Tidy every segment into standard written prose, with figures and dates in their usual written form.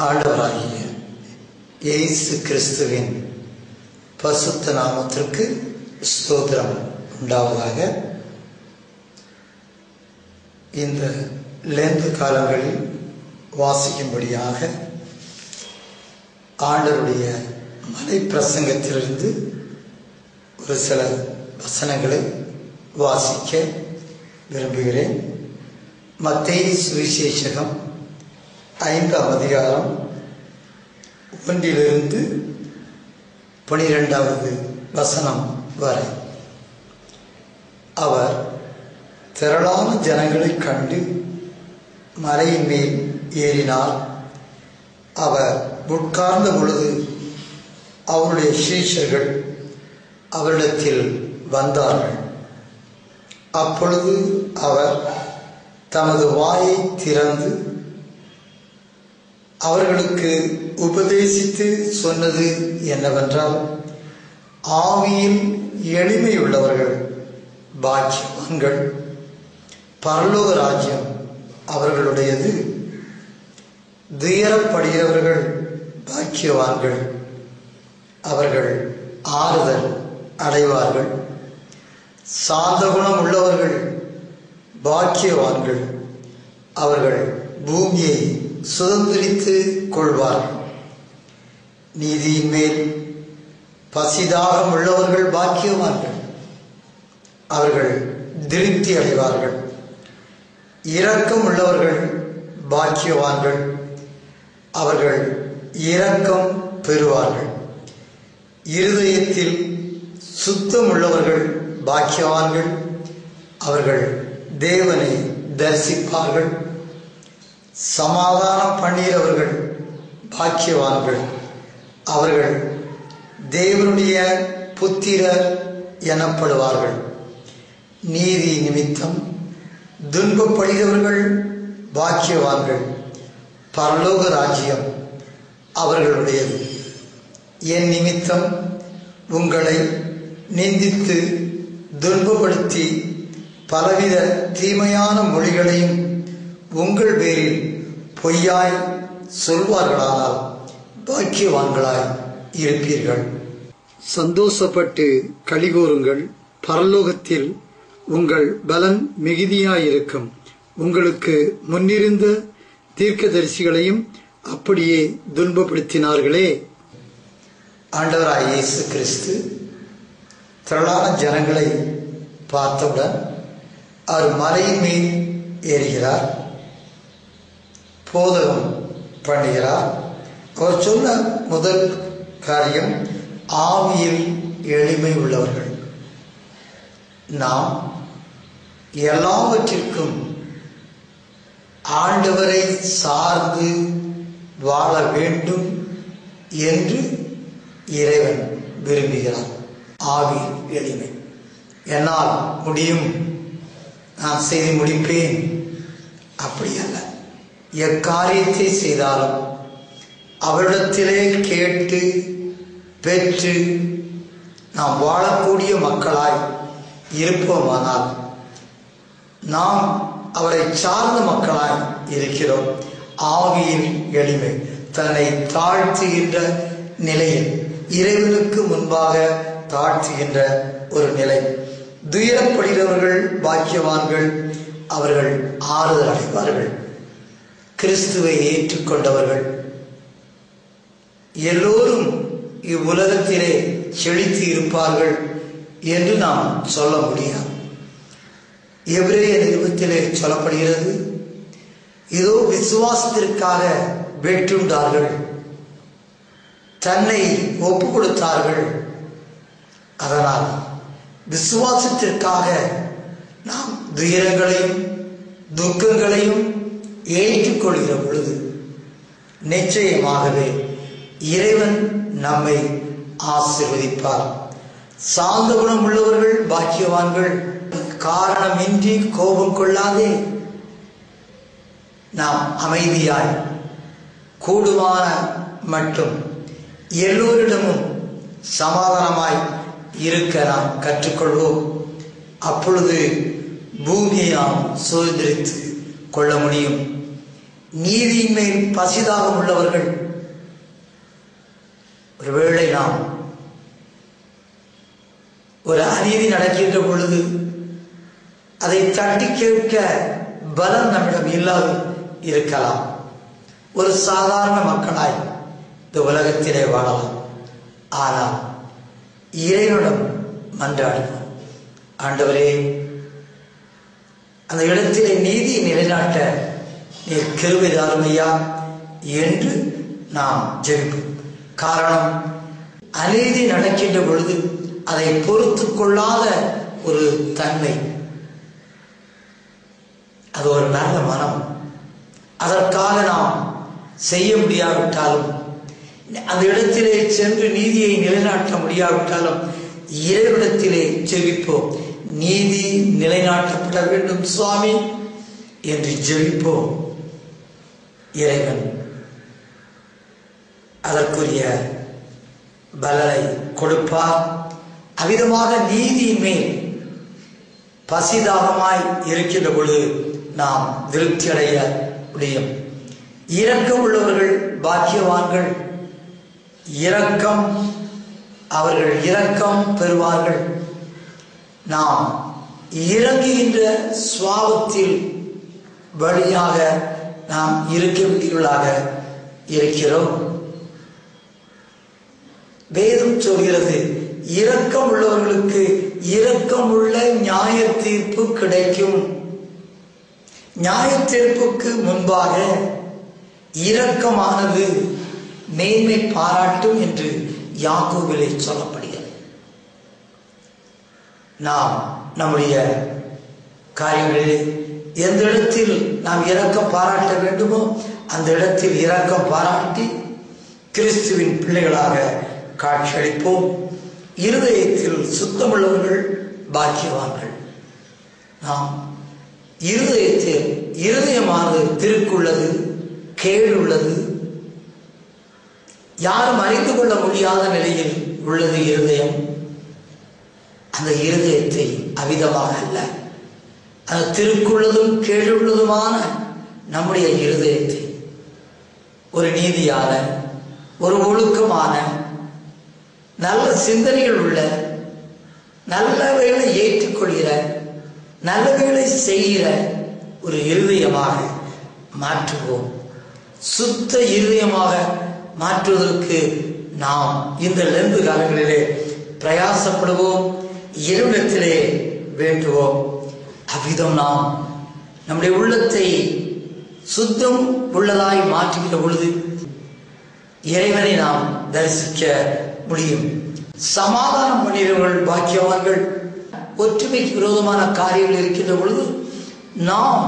ஆண்டவராகிய இயேசு கிறிஸ்துவின் பரிசுத்த நாமத்திற்கு ஸ்தோத்திரம் உண்டாவதாக. இந்த லெந்து காலங்களில் வாசிக்கும்படியாக ஆண்டவருடைய மலை பிரசங்கத்திலிருந்து ஒரு சில வசனங்களை வாசிக்க விரும்புகிறேன். மத்தேயு சுவிசேஷகம் 5ஆம் அதிகாரம் 1 to 12 வசனம் வரை. அவர் திரளான ஜனங்களை கண்டு மலையின் மேல் ஏறினார். அவர் உட்கார்ந்த பொழுது அவருடைய சீஷர்கள் அவரிடத்தில் வந்தார்கள். அப்பொழுது அவர் தமது வாயை திறந்து அவர்களுக்கு உபதேசித்து சொன்னது என்னவென்றால், ஆவியில் எளிமையுள்ளவர்கள் பாக்கியவான்கள், பரலோக ராஜ்யம் அவர்களுடையது. துயரப்படுகிறவர்கள் பாக்கியவான்கள், அவர்கள் ஆறுதல் அடைவார்கள். சாந்த குணம் உள்ளவர்கள் பாக்கியவான்கள், அவர்கள் பூமியை சுதந்திரித்து கொள்வார்கள். நீதியின் மேல் பசிதாகம் உள்ளவர்கள் பாக்கியவான்கள், அவர்கள் திருப்தி அடைவார்கள். இரக்கம் உள்ளவர்கள் பாக்கியவான்கள், அவர்கள் இரக்கம் பெறுவார்கள். இருதயத்தில் சுத்தம் உள்ளவர்கள் பாக்கியவான்கள், அவர்கள் தேவனை தரிசிப்பார்கள். சமாதானம் பண்ணுகிறவர்கள் பாக்கியவான்கள், அவர்கள் தேவனுடைய புத்திரர் எனப்படுவார்கள். நீதி நிமித்தம் துன்பப்படுகிறவர்கள் பாக்கியவான்கள், பரலோக ராஜ்யம் அவர்களுடையது. என் நிமித்தம் உங்களை நிந்தித்து துன்பப்படுத்தி பலவித தீமையான மொழிகளையும் உங்கள் பேரில் பொய்யாய் சொல்வார்களானால் பாக்கியவான்களாய் இருப்பீர்கள். சந்தோஷப்பட்டு களிகூறுங்கள், பரலோகத்தில் உங்கள் பலன் மிகுதியாயிருக்கும். உங்களுக்கு முன்னிருந்த தீர்க்கதரிசிகளையும் அப்படியே துன்பப்படுத்தினார்களே. ஆண்டவராய் இயேசு கிறிஸ்து திரளான ஜனங்களை பார்த்தவுடன் அவர் மலையின் மேல் ஏறுகிறார், போதகம் பண்ணுகிறார். அவர் சொன்ன முதல் காரியம், ஆவியில் எளிமை உள்ளவர்கள். நாம் எல்லாவற்றிற்கும் ஆண்டவரை சார்ந்து வாழ வேண்டும் என்று இறைவன் விரும்புகிறார். ஆவியில் எளிமை. என்னால் முடியும், நான் செய்து முடிப்பேன், அப்படி அல்ல. எக்காரியத்தை செய்தாலும் அவரிடத்திலே கேட்டு பெற்று நாம் வாழக்கூடிய மக்களாய் இருப்போமானால் நாம் அவரை சார்ந்த மக்களாய் இருக்கிறோம். ஆவியில் எளிமை, தன்னை தாழ்த்துகின்ற நிலையில், இறைவனுக்கு முன்பாக தாழ்த்துகின்ற ஒரு நிலை. துயரப்படுகிறவர்கள் பாக்கியவான்கள், அவர்கள் ஆறுதல் அடைவார்கள். கிறிஸ்துவை ஏற்றுக்கொண்டவர்கள் எல்லோரும் இவ்வுலகத்திலே செழித்து இருப்பார்கள் என்று நாம் சொல்ல முடியாது. எபிரேய நிருபத்திலே சொல்லப்படுகிறது, இதோ விசுவாசத்திற்காக வெற்றுண்டார்கள், தன்னை ஒப்பு கொடுத்தார்கள். அதனால் விசுவாசத்திற்காக நாம் துயரங்களையும் துக்கங்களையும் ஏற்றுக்கொள்கிற பொழுது நிச்சயமாகவே இறைவன் நம்மை ஆசீர்வதிப்பார். சாந்த குணம் உள்ளவர்கள் பாக்கியவான்கள், காரணமின்றி கோபம் கொள்ளாதே. நாம் அமைதியாய் கூடுமான மட்டும் எல்லோரிடமும் சமாதானமாய் இருக்க நாம் கற்றுக்கொள்வோம். அப்பொழுது பூமியை நாம் சுதந்திரித்து கொள்ள முடியும். நீதியின் மேல் பசிதாகம் உள்ளவர்கள் ஒருவேளை நாம் ஒரு அநீதி நடக்கின்ற பொழுது அதை தட்டி கேட்க பலம் நம்மிடம் இல்லாது இருக்கலாம். ஒரு சாதாரண மக்களாய் இந்த உலகத்திலே வாழலாம். ஆனால் இறைவனிடம் மன்றாடுவோம். ஆண்டவரே, அந்த இடத்திலே நீதியை நிலைநாட்ட நீர் கிருபை தாரும் ஐயா என்று நாம் ஜெபிப்போம். காரணம், அநீதி நடக்கின்ற பொழுது அதை பொறுத்து கொள்ளாத ஒரு தன்மை, அது ஒரு நல்ல மனம். அதற்காக நாம் செய்ய முடியாவிட்டாலும், அந்த இடத்திலே சென்று நீதியை நிலைநாட்ட முடியாவிட்டாலும் இறைவனிடத்திலே ஜெபிப்போம். நீதி நிலைநாட்டப்பட வேண்டும் சுவாமி என்று ஜெபிப்போம். இறைவன் அதற்குரிய பலனை கொடுப்பார். அவ்விதமாக நீதியின் மேல் பசிதாகமாய் இருக்கின்ற பொழுது நாம் திருப்தி அடைய முடியும். இரக்கம் உள்ளவர்கள் பாக்கியவான்கள். அவர்கள் இரக்கம் பெறுவார்கள். நாம் இறங்குகின்ற சுவாபத்தில் வழியாக நாம் இருக்க வேண்டியவர்களாக இருக்கிறோம். வேதம் சொல்கிறது, இரக்கம் உள்ளவர்களுக்கு இரக்கம் உள்ள நியாய தீர்ப்பு கிடைக்கும். நியாய தீர்ப்புக்கு முன்பாக இரக்கமானது மேன்மை பாராட்டும் என்று யாக்கோபிலே சொல்லப்படுகிறது. நாம் நம்முடைய காரியங்களில் எந்த இடத்தில் நாம் இரக்கம் பாராட்ட வேண்டுமோ அந்த இடத்தில் இரக்கம் பாராட்டி கிறிஸ்துவின் பிள்ளைகளாக காட்சியளிப்போம். இருதயத்தில் சுத்தமுள்ளவர்கள் பாக்கியவான்கள். நாம் இருதயமானது திருக்குள்ளது, கேடுள்ளது, யாரும் அறிந்து கொள்ள முடியாத நிலையில் உள்ளது இருதயம். அந்த இருதயத்தை அவிதமாக அல்ல, அந்த திருக்குள்ளதும் கேடுள்ளதுமான நம்முடைய இருதயத்தை ஒரு நீதியான, ஒரு ஒழுக்கமான, நல்ல சிந்தனைகள் உள்ள, நல்ல வேலை ஏற்றுக்கொள்கிற, நல்ல வேலை செய்கிற ஒரு இருதயமாக மாற்றுவோம். சுத்த இருதயமாக மாற்றுவதற்கு நாம் இந்த லெந்து காலங்களிலே பிரயாசப்படுவோம். இறைவனிடத்திலே வேண்டுவோம். அவ்விதம் நாம் நம்முடைய உள்ளத்தை சுத்தம் உள்ளதாய் மாற்றுகின்ற பொழுது இறைவனை நாம் தரிசிக்க முடியும். சமாதானம் பண்ணுகிறவர்கள் பாக்கியவான்கள். ஒற்றுமைக்கு விரோதமான காரியங்கள் இருக்கின்ற பொழுது நாம்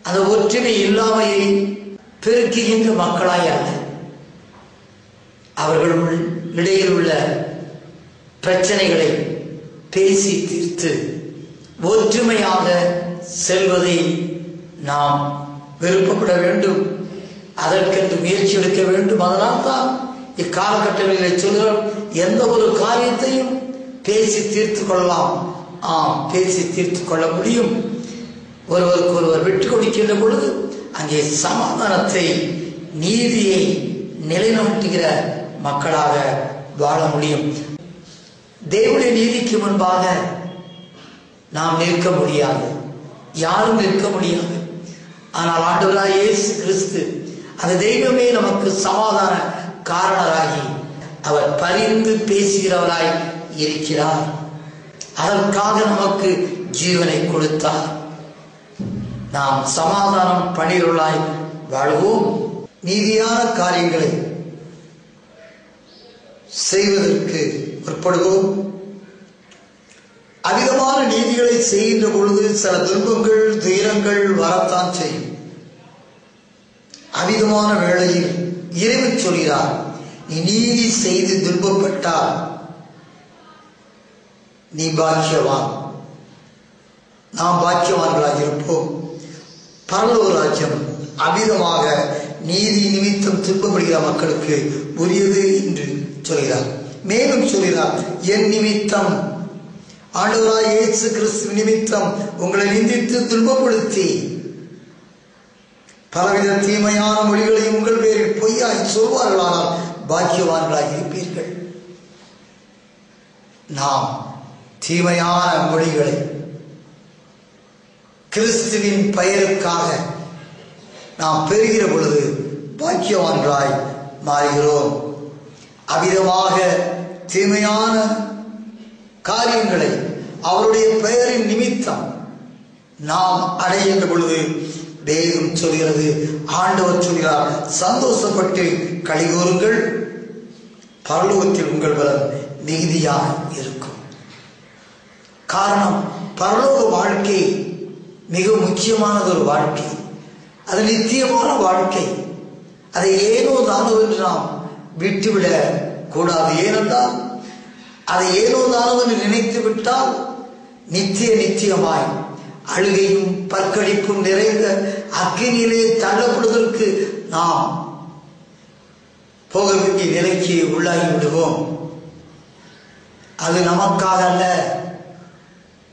அந்த ஒற்றுமை இல்லாமையை பெருக்குகின்ற மக்களாய் அல்ல, அவர்கள் இடையில் உள்ள பிரச்சனைகளை பேசி தீர்த்து ஒற்றுமையாக செல்வதை நாம் விருப்பப்பட வேண்டும். அதற்கென்று முயற்சி எடுக்க வேண்டும். அதனால் தான் இக்காலகட்டங்களில் சொல்கிறோம், எந்த ஒரு காரியத்தையும் பேசி தீர்த்து கொள்ளலாம். பேசி தீர்த்து கொள்ள முடியும். ஒருவருக்கு ஒருவர் விட்டு கொடுக்கின்ற பொழுது அங்கே சமாதானத்தை, நீதியை நிலைநாட்டுகிற மக்களாக வாழ முடியும். தேவனுடைய நீதிக்கு முன்பாக நாம் நிற்க முடியாது, யாரும் நிற்க முடியாது. ஆனால் ஆண்டவராய் இயேசு கிறிஸ்து அந்த தெய்வமே நமக்கு சமாதான காரணராகி அவர் பரிந்து பேசுகிறவராய் இருக்கிறார். அதற்காக நமக்கு ஜீவனை கொடுத்தார். நாம் சமாதானம் பணிகளாய் வாழ்வோம். நீதியான காரியங்களை செய்வதற்கு முற்படுவோம். அதிகமான நீதிகளை செய்கின்ற பொழுது சில துன்பங்கள், துயரங்கள் வரத்தான் செய்யும். அதிகமான வேளையில் இறைவன் சொல்கிறார், நீ நீதி செய்து துன்பப்பட்டால் நீ பாக்கியவான். நாம் பாக்கியவான்களாக இருப்போம். பரலோக ராஜ்யம் அமிதமாக நீதி நிமித்தம் துன்பப்படுகிற மக்களுக்கு உரியது என்று சொல்கிறார். மேலும் சொல்கிறார், என் நிமித்தம், ஆண்டவராய் இயேசு கிறிஸ்து நிமித்தம் உங்களை நிந்தித்து துன்பப்படுத்தி பலவித தீமையான மொழிகளையும் உங்கள் பேரில் பொய்யாய் சொல்வார்களானால் பாக்கியவான்களாய் இருப்பீர்கள். நாம் தீமையான மொழிகளை கிறிஸ்துவின் பெயருக்காக நாம் பெறுகிற பொழுது பாக்கியவான்களாய் மாறுகிறோம். அவ்விதமாக தீமையான காரியங்களை அவருடைய பெயரின் நிமித்தம் நாம் அடைகின்ற பொழுது வேதம் சொல்கிறது, ஆண்டவர் சொல்கிறார், சந்தோஷப்பட்டு களிகூறுங்கள், பரலோகத்தில் உங்கள் பலன் மிகுதியாக இருக்கும். காரணம், பரலோக வாழ்க்கை மிக முக்கியமானது ஒரு வாழ்க்கை. அது நித்தியமான வாழ்க்கை. அதை ஏனோ தானோ என்று நாம் விட்டுவிட கூடாது. ஏனென்றால் அதை ஏனோ தானோ என்று நினைத்து விட்டால் நித்தியமாய் அழுகையும் பற்கடிப்பும் நிறைந்த அக்கினியிலே தள்ளப்படுவதற்கு நாம் போக வேண்டிய நிலைக்கு உள்ளாகி விடுவோம். அது நமக்காக அல்ல,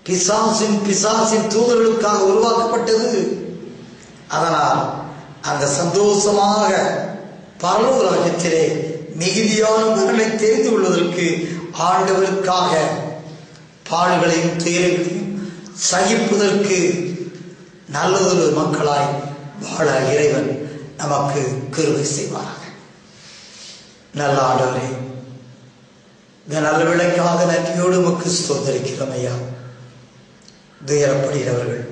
பிசாசின் தூதர்களுக்காக உருவாக்கப்பட்டது. அதனால் அந்த சந்தோஷமாக பரலோக ராஜ்யத்திலே மிகுதியான பலனை தெரிந்து கொள்வதற்கு ஆண்டவருக்காக பாடுகளையும் துயரங்களையும் சகிப்பதற்கு நல்லதொரு மக்களாய் வாழ இறைவன் நமக்கு கிருபை செய்வாராக. நல்ல ஆண்டவரே, இந்த நல்ல விளைக்காக நன்றியோடு உமக்கு ஸ்தோத்திரிக்கிறோம் ஐயா. துயரப்படுகிறவர்கள்,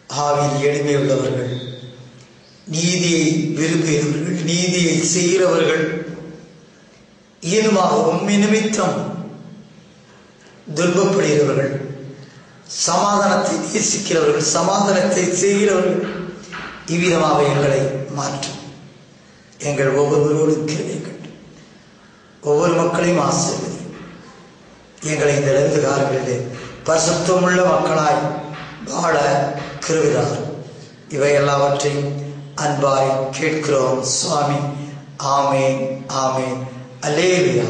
ஆவியில் எளிமை உள்ளவர்கள், நீதியை விரும்புகிறவர்கள், நீதியை செய்கிறவர்கள், ஈனமாக உண்மை நிமித்தம் துன்பப்படுகிறவர்கள், சமாதானத்தை நேசிக்கிறவர்கள், சமாதானத்தை செய்கிறவர்கள், இவ்விதமாக எங்களை மாற்றும். எங்கள் ஒவ்வொருவரோடும் கிருபை கண்டு ஒவ்வொரு மக்களையும் ஆசீர்வதி. எங்களை இந்த 2 காலங்களிலே பரிசுத்தமுள்ள மக்களாய் வாழ கிருபையார். இவை எல்லாவற்றையும் அன்பாய் கேட்கிறோம் சுவாமி. ஆமேன், ஆமேன், அல்லேலூயா.